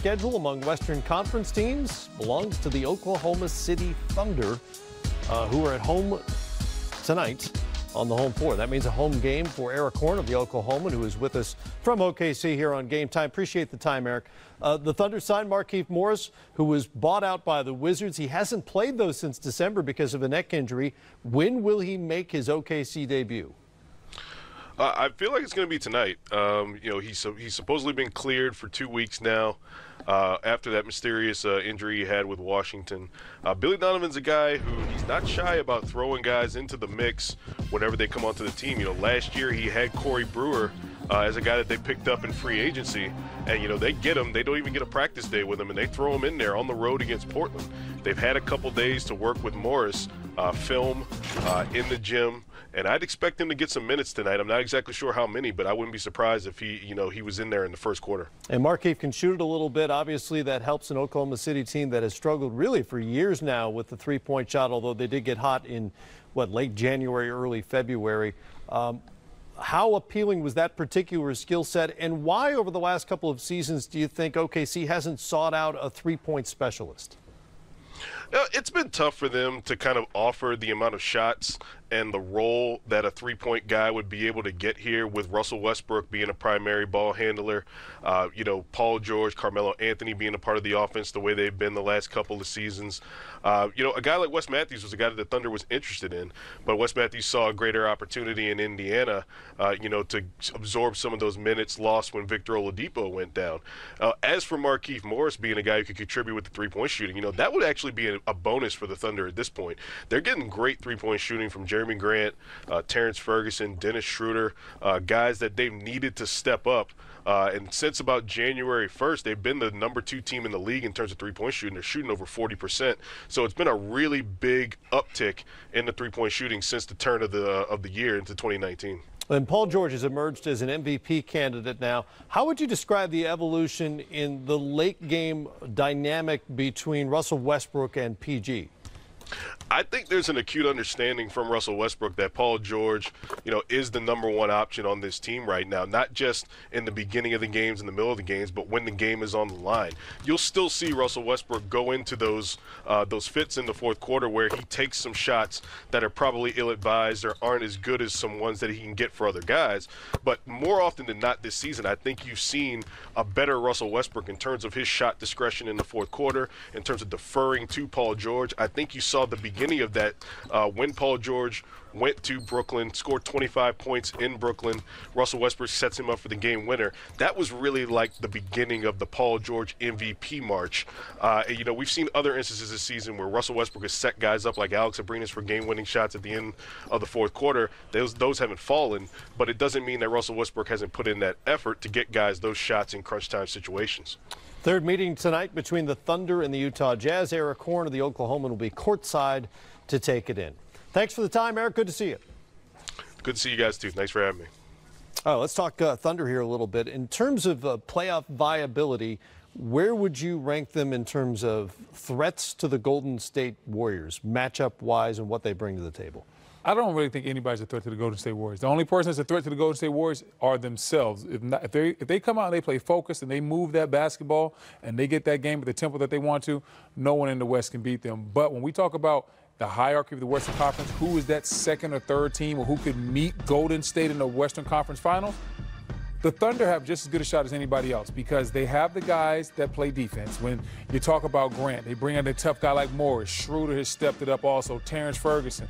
schedule among Western Conference teams belongs to the Oklahoma City Thunder, who are at home tonight on the home floor. That means a home game for Eric Horn of the Oklahoman, who is with us from OKC here on Game Time. Appreciate the time, Eric. The Thunder signed Markieff Morris, who was bought out by the Wizards. He hasn't played, though, since December because of a neck injury. When will he make his OKC debut? I feel like it's going to be tonight. He's supposedly been cleared for 2 weeks now after that mysterious injury he had with Washington. Billy Donovan's a guy who he's not shy about throwing guys into the mix whenever they come onto the team. Last year he had Corey Brewer as a guy that they picked up in free agency, and they get him. They don't even get a practice day with him, and they throw him in there on the road against Portland. They've had a couple days to work with Morris, film in the gym. And I'd expect him to get some minutes tonight. I'm not exactly sure how many, but I wouldn't be surprised if he was in there in the first quarter. And Markieff can shoot it a little bit. Obviously, that helps an Oklahoma City team that has struggled really for years now with the three-point shot, although they did get hot in, late January, early February. How appealing was that particular skill set, and why over the last couple of seasons do you think OKC hasn't sought out a three-point specialist? It's been tough for them to kind of offer the amount of shots and the role that a three-point guy would be able to get here, with Russell Westbrook being a primary ball handler, Paul George, Carmelo Anthony being a part of the offense the way they've been the last couple of seasons. A guy like Wes Matthews was a guy that the Thunder was interested in, but Wes Matthews saw a greater opportunity in Indiana, to absorb some of those minutes lost when Victor Oladipo went down. As for Markieff Morris being a guy who could contribute with the three-point shooting, that would actually be a bonus for the Thunder at this point. They're getting great three-point shooting from Jeremy Grant, Terrence Ferguson, Dennis Schroeder, guys that they've needed to step up. And since about January 1st, they've been the number 2 team in the league in terms of three-point shooting. They're shooting over 40%. So it's been a really big uptick in the three-point shooting since the turn of the year into 2019. And Paul George has emerged as an MVP candidate now. How would you describe the evolution in the late game dynamic between Russell Westbrook and PG? I think there's an acute understanding from Russell Westbrook that Paul George, is the number 1 option on this team right now, not just in the beginning of the games, in the middle of the games, but when the game is on the line. You'll still see Russell Westbrook go into those fits in the fourth quarter where he takes some shots that are probably ill-advised or aren't as good as some ones that he can get for other guys. But more often than not this season, I think you've seen a better Russell Westbrook in terms of his shot discretion in the fourth quarter, in terms of deferring to Paul George. I think you saw the beginning of that when Paul George went to Brooklyn, scored 25 points in Brooklyn. Russell Westbrook sets him up for the game winner. That was really like the beginning of the Paul George MVP march. We've seen other instances this season where Russell Westbrook has set guys up like Alex Abrinas for game-winning shots at the end of the fourth quarter. Those haven't fallen, but it doesn't mean that Russell Westbrook hasn't put in that effort to get guys those shots in crunch time situations. Third meeting tonight between the Thunder and the Utah Jazz. Eric Horn of the Oklahoman will be courtside to take it in. Thanks for the time, Eric. Good to see you. Good to see you guys, too. Thanks for having me. All right, let's talk Thunder here a little bit. In terms of playoff viability, where would you rank them in terms of threats to the Golden State Warriors, matchup-wise, and what they bring to the table? I don't really think anybody's a threat to the Golden State Warriors. The only person that's a threat to the Golden State Warriors are themselves. If they come out and they play focused and they move that basketball and they get that game at the tempo that they want to, no one in the West can beat them. But when we talk about the hierarchy of the Western Conference, who is that second or third team or who could meet Golden State in the Western Conference Finals, the Thunder have just as good a shot as anybody else because they have the guys that play defense. When you talk about Grant, they bring in a tough guy like Morris. Schroeder has stepped it up also. Terrence Ferguson,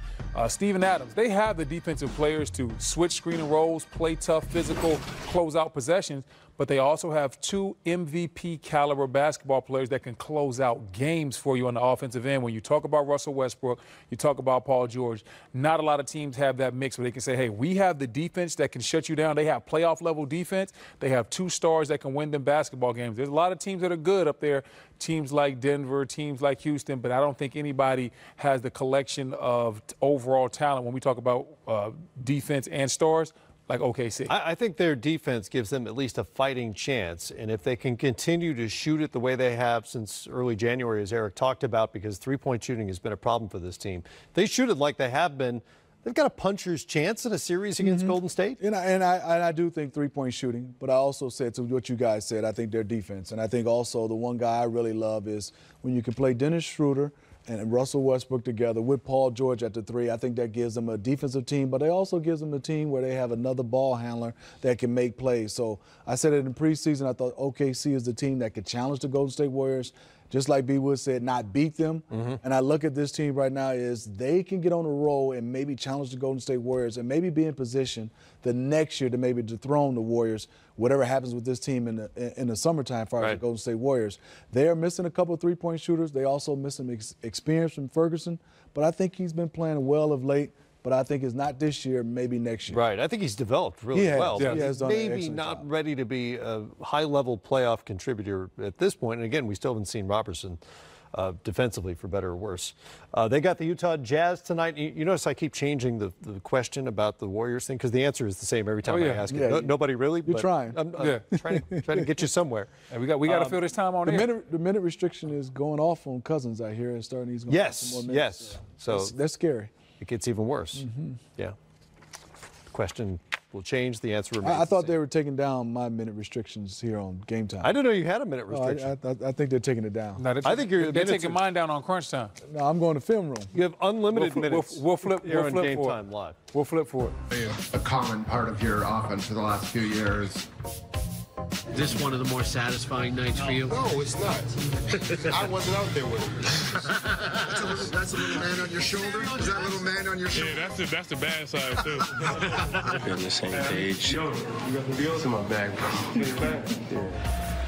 Steven Adams. They have the defensive players to switch screen and rolls, play tough, physical, close out possessions. But they also have 2 MVP caliber basketball players that can close out games for you on the offensive end. When you talk about Russell Westbrook, you talk about Paul George, not a lot of teams have that mix where they can say, hey, we have the defense that can shut you down. They have playoff level defense. They have 2 stars that can win them basketball games. There's a lot of teams that are good up there, teams like Denver, teams like Houston, but I don't think anybody has the collection of overall talent when we talk about defense and stars like OKC. I think their defense gives them at least a fighting chance, and if they can continue to shoot it the way they have since early January, as Eric talked about, because three-point shooting has been a problem for this team, they shoot it like they have been, they've got a puncher's chance in a series against Golden State. And I do think three-point shooting, but I also said to what you guys said, I think their defense. And I think also the one guy I really love is when you can play Dennis Schroeder and Russell Westbrook together with Paul George at the three. I think that gives them a defensive team, but it also gives them a team where they have another ball handler that can make plays. So I said it in preseason, I thought OKC is the team that could challenge the Golden State Warriors, just like B. Wood said, not beat them. And I look at this team right now is they can get on a roll and maybe challenge the Golden State Warriors and maybe be in position the next year to maybe dethrone the Warriors, whatever happens with this team in the summertime for the Golden State Warriors. They are missing a couple of three-point shooters. They also missing experience from Ferguson, but I think he's been playing well of late. But I think it's not this year, maybe next year. Right. I think he's developed really well. Yeah. He has done an maybe excellent not job. ready to be a high-level playoff contributor at this point. And again, we still haven't seen Robertson defensively, for better or worse. They got the Utah Jazz tonight. You notice I keep changing the question about the Warriors thing because the answer is the same every time I ask it. Yeah. Nobody really. You're trying. I'm trying to get you somewhere. And we got to fill this time on air. The minute restriction is going off on Cousins out here and starting. He's going to some more minutes. Yes. So that's scary. It gets even worse. Yeah. The question will change. The answer remains. I thought the they were taking down my minute restrictions here on Game Time. I didn't know you had a minute restriction. I think they're taking it down. No, I think they're taking mine down on crunch time. No, I'm going to film room. You have unlimited minutes. We'll flip on for Game it. Time Live. We'll flip for it. A common part of your offense for the last few years. This one of the more satisfying nights for you? No, it's not. I wasn't out there with him. That's a little man on your shoulder? Is that a little man on your shoulder? Yeah, that's the bad side, too. We're on the same page. Yo, you got some deals in my bag.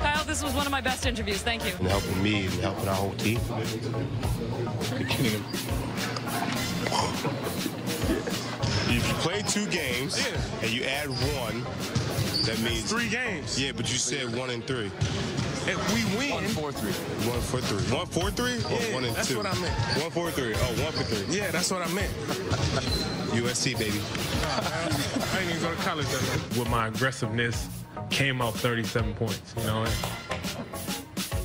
Kyle, this was one of my best interviews. Thank you. And helping me and helping our whole team. If you play 2 games and you add 1, that means 3 games. Yeah, but you said 1 and 3. If we win. 1 for 3. 1 for 3. 1 for 3 or Yeah, 1 and 2? that's what I meant. 1 for 3. Oh, 1 for 3. Yeah, that's what I meant. USC, baby. I ain't even go to college that long. With my aggressiveness, came out 37 points, you know.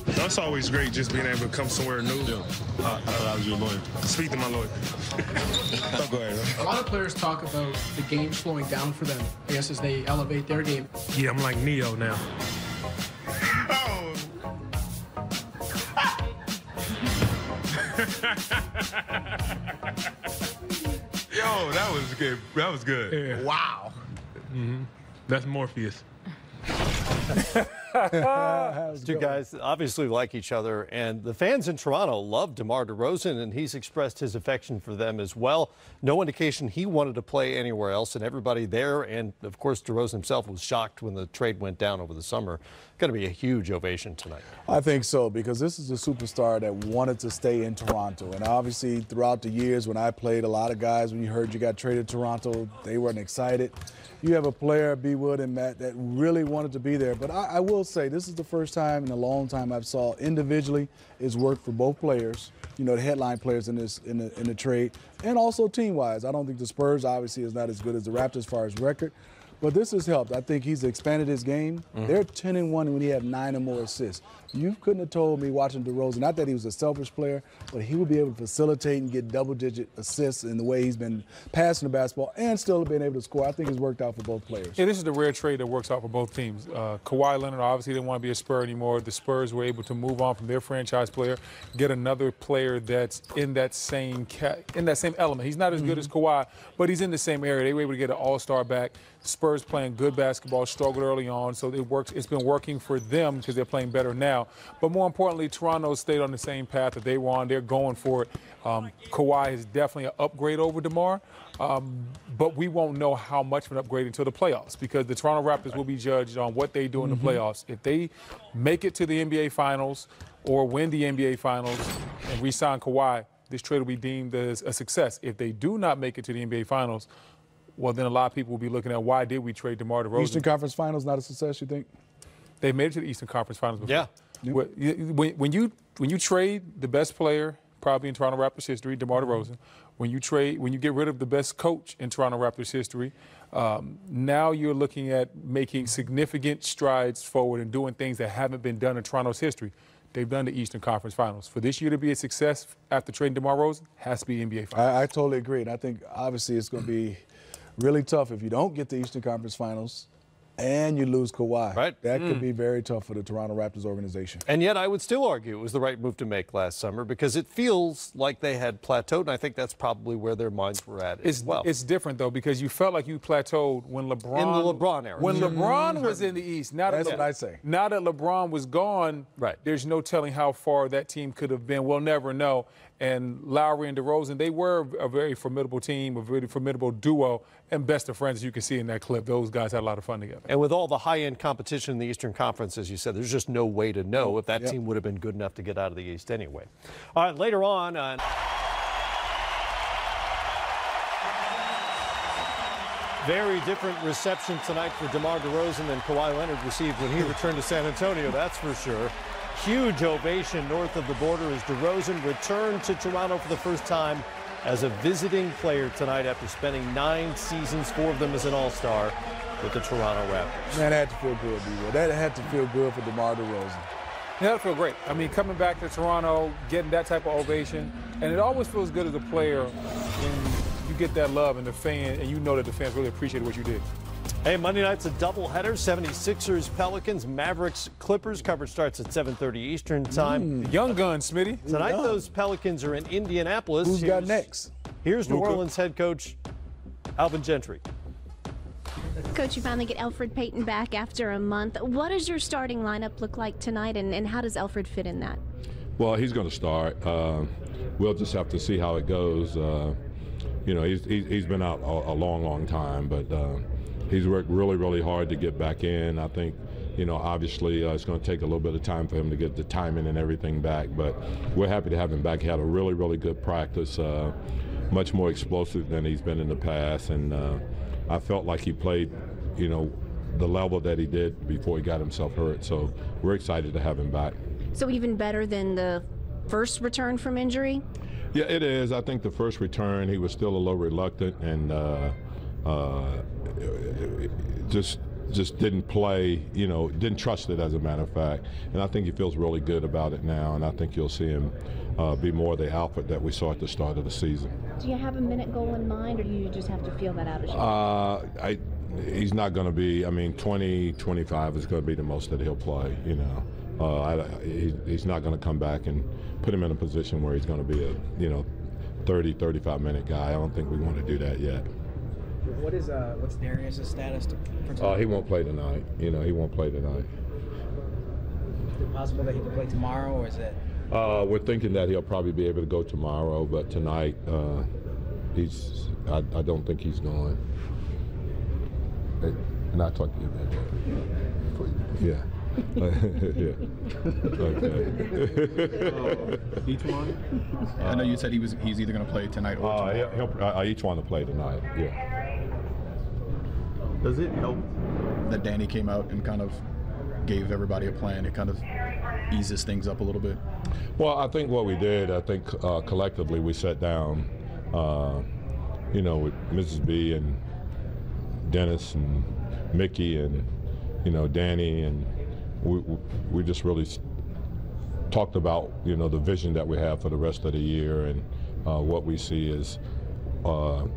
That's always great, just being able to come somewhere new. I thought I was your lawyer. Speak to my lawyer. Oh, go ahead. A lot of players talk about the game slowing down for them, I guess, as they elevate their game. Yeah, I'm like Neo now. Oh. Yo, that was good. That was good. Yeah. Wow. That's Morpheus. Two guys obviously like each other, and the fans in Toronto love DeMar DeRozan, and he's expressed his affection for them as well. No indication he wanted to play anywhere else, and everybody there, and of course DeRozan himself was shocked when the trade went down over the summer. Going to be a huge ovation tonight. I think so, because this is a superstar that wanted to stay in Toronto. And obviously, throughout the years when I played, a lot of guys, when you heard you got traded to Toronto, they weren't excited. You have a player, B. Wood and Matt, that really wanted to be there. But I will say, this is the first time in a long time I've saw individually it's worked for both players. You know, the headline players in the trade, and also team-wise. I don't think the Spurs obviously is not as good as the Raptors as far as record. But this has helped. I think he's expanded his game. They're 10-1 when he had 9 or more assists. You couldn't have told me watching DeRozan, not that he was a selfish player, but he would be able to facilitate and get double-digit assists in the way he's been passing the basketball and still being able to score. I think it's worked out for both players. Yeah, this is the rare trade that works out for both teams. Kawhi Leonard obviously didn't want to be a Spur anymore. The Spurs were able to move on from their franchise player, get another player that's in that same element. He's not as good as Kawhi, but he's in the same area. They were able to get an all-star back. Spurs playing good basketball, struggled early on, so it works. It's been working for them because they're playing better now. But more importantly, Toronto stayed on the same path that they were on. They're going for it. Kawhi is definitely an upgrade over DeMar, but we won't know how much of an upgrade until the playoffs, because the Toronto Raptors will be judged on what they do in the playoffs. If they make it to the NBA Finals or win the NBA Finals and re-sign Kawhi, this trade will be deemed as a success. If they do not make it to the NBA Finals, well, then a lot of people will be looking at, why did we trade DeMar DeRozan? Eastern Conference Finals not a success, you think? They made it to the Eastern Conference Finals before. Yeah. When you trade the best player probably in Toronto Raptors history, DeMar DeRozan, when you get rid of the best coach in Toronto Raptors history, now you're looking at making significant strides forward and doing things that haven't been done in Toronto's history. they've done the Eastern Conference Finals. For this year to be a success after trading DeMar DeRozan, has to be NBA Finals. I totally agree. And I think, obviously, it's going to be really tough if you don't get the Eastern Conference Finals and you lose Kawhi. Right. That could be very tough for the Toronto Raptors organization. And yet I would still argue it was the right move to make last summer because it feels like they had plateaued, and I think that's probably where their minds were at as well. It's different, though, because you felt like you plateaued when LeBron. In the LeBron era. When LeBron was in the East. That's what I say. Now that LeBron was gone, there's no telling how far that team could have been. We'll never know. And Lowry and DeRozan, they were a very formidable team, a very formidable duo, and best of friends, as you can see in that clip. Those guys had a lot of fun together. And with all the high-end competition in the Eastern Conference, as you said, there's just no way to know if that team would have been good enough to get out of the East anyway. All right, later on. Very different reception tonight for DeMar DeRozan than Kawhi Leonard received when he returned to San Antonio, that's for sure. Huge ovation north of the border as DeRozan returned to Toronto for the first time as a visiting player tonight after spending 9 seasons, 4 of them as an All-Star with the Toronto Raptors. Man, that had to feel good, B-Will. That had to feel good for DeMar DeRozan. Yeah, that feel great. I mean, coming back to Toronto, getting that type of ovation, and it always feels good as a player when you get that love and the fan, and you know that the fans really appreciate what you did. Hey, Monday night's a doubleheader. 76ers, Pelicans, Mavericks, Clippers. Coverage starts at 7:30 Eastern time. Young guns, Smitty. Tonight, those Pelicans are in Indianapolis. Who's got next? Here's New Orleans head coach Alvin Gentry. Coach, you finally get Elfrid Payton back after a month. What does your starting lineup look like tonight, and how does Elfrid fit in that? Well, he's going to start. We'll just have to see how it goes. You know, he's been out a long time, but he's worked really hard to get back in. I think, you know, obviously it's going to take a little bit of time for him to get the timing and everything back, but we're happy to have him back. He had a really good practice, much more explosive than he's been in the past, and I felt like he played, you know, the level that he did before he got himself hurt. So we're excited to have him back. So even better than the first return from injury? Yeah, it is. I think the first return, he was still a little reluctant and just didn't play, you know, didn't trust it, as a matter of fact. And I think he feels really good about it now, and I think you'll see him be more the Alfred that we saw at the start of the season. Do you have a minute goal in mind, or do you just have to feel that out as you He's not going to be, I mean, 20, 25 is going to be the most that he'll play, you know. He's not going to come back and put him in a position where he's going to be a, you know, 30, 35-minute guy. I don't think we want to do that yet. What's Darius' status for tonight? He won't play tonight. You know, he won't play tonight. Is it possible that he could play tomorrow, or is it? We're thinking that he'll probably be able to go tomorrow, but tonight I don't think he's going. And I'll talk to you about that. Yeah. Yeah. Okay. Each one? I know you said he's either going to play tonight or tomorrow. Each one to play tonight. Yeah. Does it help that Danny came out and kind of gave everybody a plan? It kind of eases things up a little bit. Well, I think what we did, collectively we sat down, you know, with Mrs. B and Dennis and Mickey and, you know, Danny, and we just really talked about, you know, the vision that we have for the rest of the year and what we see as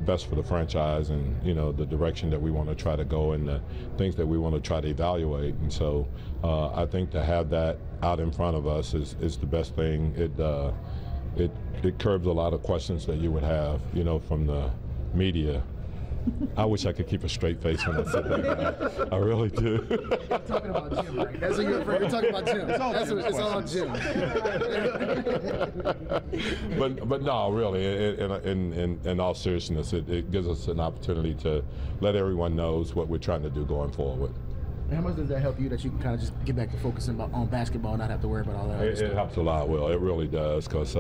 best for the franchise, and, you know, the direction that we want to try to go and the things that we want to try to evaluate. And so I think to have that out in front of us is the best thing. It curbs a lot of questions that you would have, you know, from the media. I wish I could keep a straight face when I said that. I really do. You're talking about Jim, right? That's what you're talking about Jim. It's all on Jim. But no, really, in all seriousness, it gives us an opportunity to let everyone knows what we're trying to do going forward. And how much does that help you, that you can kind of just get back to focusing on basketball, not have to worry about all that? It helps a lot, Will. It really does, because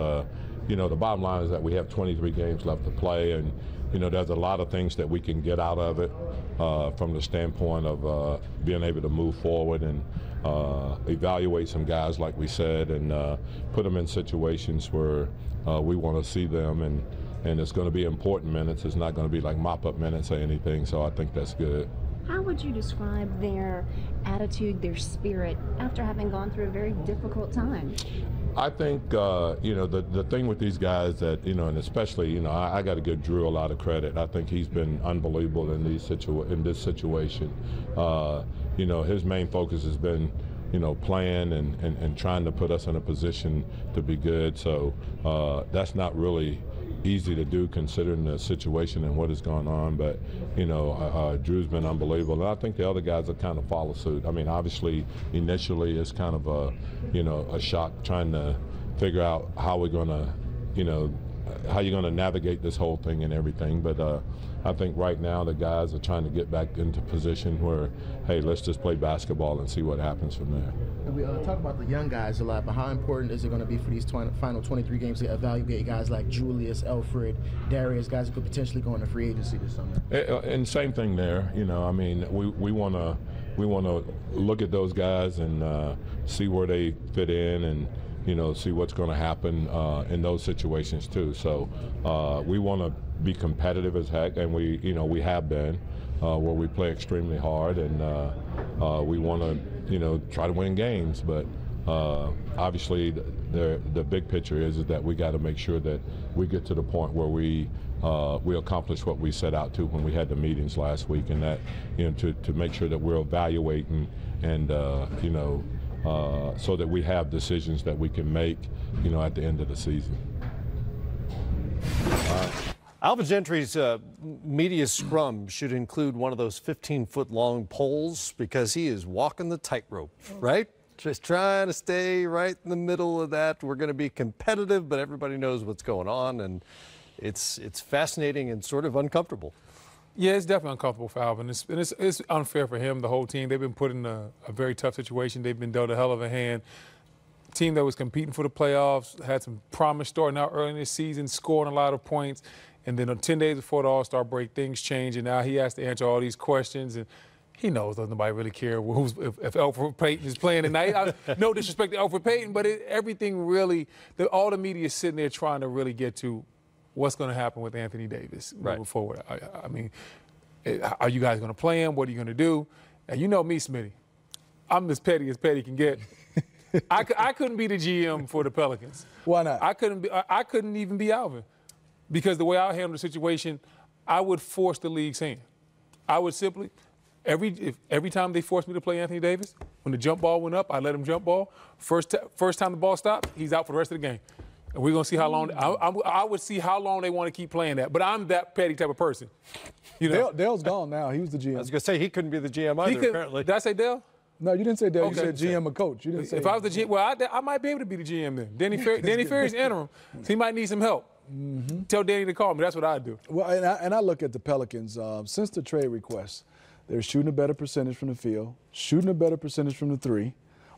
you know, the bottom line is that we have 23 games left to play, and you know, there's a lot of things that we can get out of it from the standpoint of being able to move forward and evaluate some guys, like we said, and put them in situations where we want to see them, and it's going to be important minutes. It's not going to be like mop-up minutes or anything, so I think that's good. How would you describe their attitude, their spirit, after having gone through a very difficult time? I think, the thing with these guys that, and especially, I got to give Drew a lot of credit. I think he's been unbelievable in this situation. His main focus has been, playing and trying to put us in a position to be good. So that's not really easy to do considering the situation and what has gone on. But, Drew's been unbelievable. And I think the other guys have kind of followed suit. I mean, obviously, initially it's kind of a shock trying to figure out how we're going to, how you're going to navigate this whole thing and everything. But I think right now the guys are trying to get back into position where, hey, let's just play basketball and see what happens from there. And we talk about the young guys a lot, but how important is it going to be for these final 23 games to evaluate guys like Julius, Alfred, Darius, guys who could potentially go into free agency this summer? And same thing there. I mean, we want to look at those guys and see where they fit in and, see what's going to happen in those situations too. So we want to be competitive as heck, and we have been, where we play extremely hard, and we want to try to win games. But obviously the big picture is that we got to make sure that we get to the point where we accomplish what we set out to when we had the meetings last week, and that to make sure that we're evaluating and so that we have decisions that we can make at the end of the season. Alvin Gentry's media scrum should include one of those 15-foot-long poles because he is walking the tightrope, right? Just trying to stay right in the middle of that. We're going to be competitive, but everybody knows what's going on, and it's fascinating and sort of uncomfortable. Yeah, it's definitely uncomfortable for Alvin. It's unfair for him, the whole team. They've been put in a very tough situation. They've been dealt a hell of a hand. Team that was competing for the playoffs, had some promise starting out early in the season, scoring a lot of points. And then 10 days before the All-Star break, things change, and now he has to answer all these questions. And he knows that nobody really cares if Alfred Payton is playing tonight. No disrespect to Alfred Payton, but everything really, all the media is sitting there trying to really get to what's going to happen with Anthony Davis moving forward. I mean, are you guys going to play him? What are you going to do? And you know me, Smitty. I'm as petty can get. I couldn't be the GM for the Pelicans. Why not? I couldn't even be Alvin. Because the way I handle the situation, I would force the league's hand. I would simply, every time they forced me to play Anthony Davis, when the jump ball went up, I let him jump ball. First time the ball stopped, he's out for the rest of the game. And we're going to see how long, I would see how long they want to keep playing that. But I'm that petty type of person. Dale's gone now. He was the GM. I was going to say, he couldn't be the GM either, apparently. Did I say Dale? No, you didn't say Dale. Okay. You said GM or coach. You didn't say. If I was the GM, well, I might be able to be the GM then. Danny Ferry's interim, so he might need some help. Mm-hmm. Tell Danny to call me. That's what I do. Well, and I look at the Pelicans. Since the trade request, they're shooting a better percentage from the field, shooting a better percentage from the three.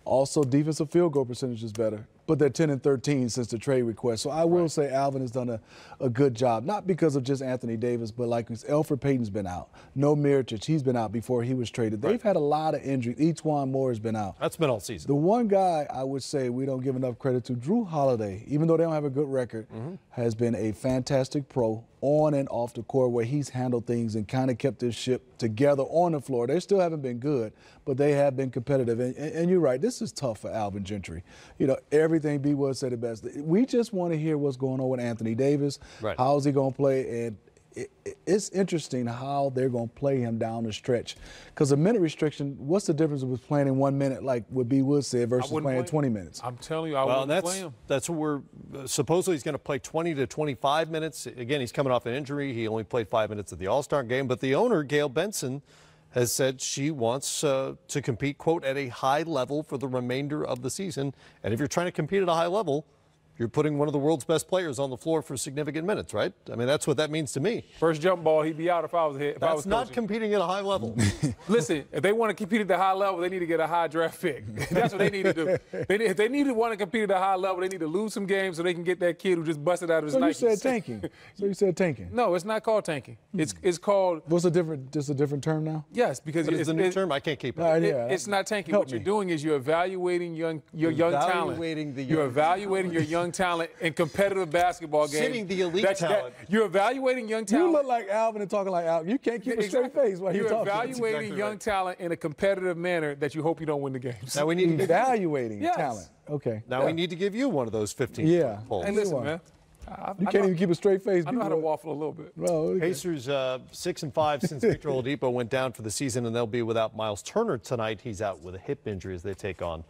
Also, defensive field goal percentage is better. But they're 10-13 since the trade request. So I will say Alvin has done a good job, not because of just Anthony Davis, but like Alfred Payton's been out. No Miritich, he's been out before he was traded. They've had a lot of injuries. Etuan Moore has been out. That's been all season. The one guy I would say we don't give enough credit to, Drew Holiday, even though they don't have a good record, has been a fantastic pro on and off the court where he's handled things and kind of kept this ship together on the floor. They still haven't been good, but they have been competitive. And you're right, this is tough for Alvin Gentry. Everything B. Wood said it best. We just want to hear what's going on with Anthony Davis. Right. How's he going to play? And it's interesting how they're going to play him down the stretch. Because a minute restriction, what's the difference with playing in 1 minute, like what B. Wood said, versus playing 20 minutes? I'm telling you, I wouldn't play him. That's what we're supposedly he's going to play 20 to 25 minutes. Again, he's coming off an injury. He only played 5 minutes at the All-Star game. But the owner, Gail Benson, has said she wants to compete, quote, at a high level for the remainder of the season. And if you're trying to compete at a high level, you're putting one of the world's best players on the floor for significant minutes, right? I mean, that's what that means to me. First jump ball, he'd be out if I was here. That's not competing at a high level. Listen, if they want to compete at the high level, they need to get a high draft pick. That's what they need to do. If they need to want to compete at a high level, they need to lose some games so they can get that kid who just busted out of his Nikes. So you said tanking. No, it's not called tanking. It's called. What's a different term now? Yes, because it's a new term. I can't keep it. It's not tanking. What you're doing is you're evaluating your young talent. You're evaluating your young young talent in competitive basketball games. Sitting the elite talent. You're evaluating young talent. You look like Alvin and talking like Alvin. You can't keep a straight face while you're talking. You're evaluating young talent in a competitive manner that you hope you don't win the games. Now we need to evaluating talent. Okay. Now we need to give you one of those 15 polls. Hey, listen, man. You can't even keep a straight face. I know how to waffle a little bit. Oh, okay. Pacers 6-5 since Victor Oladipo went down for the season, and they'll be without Miles Turner tonight. He's out with a hip injury as they take on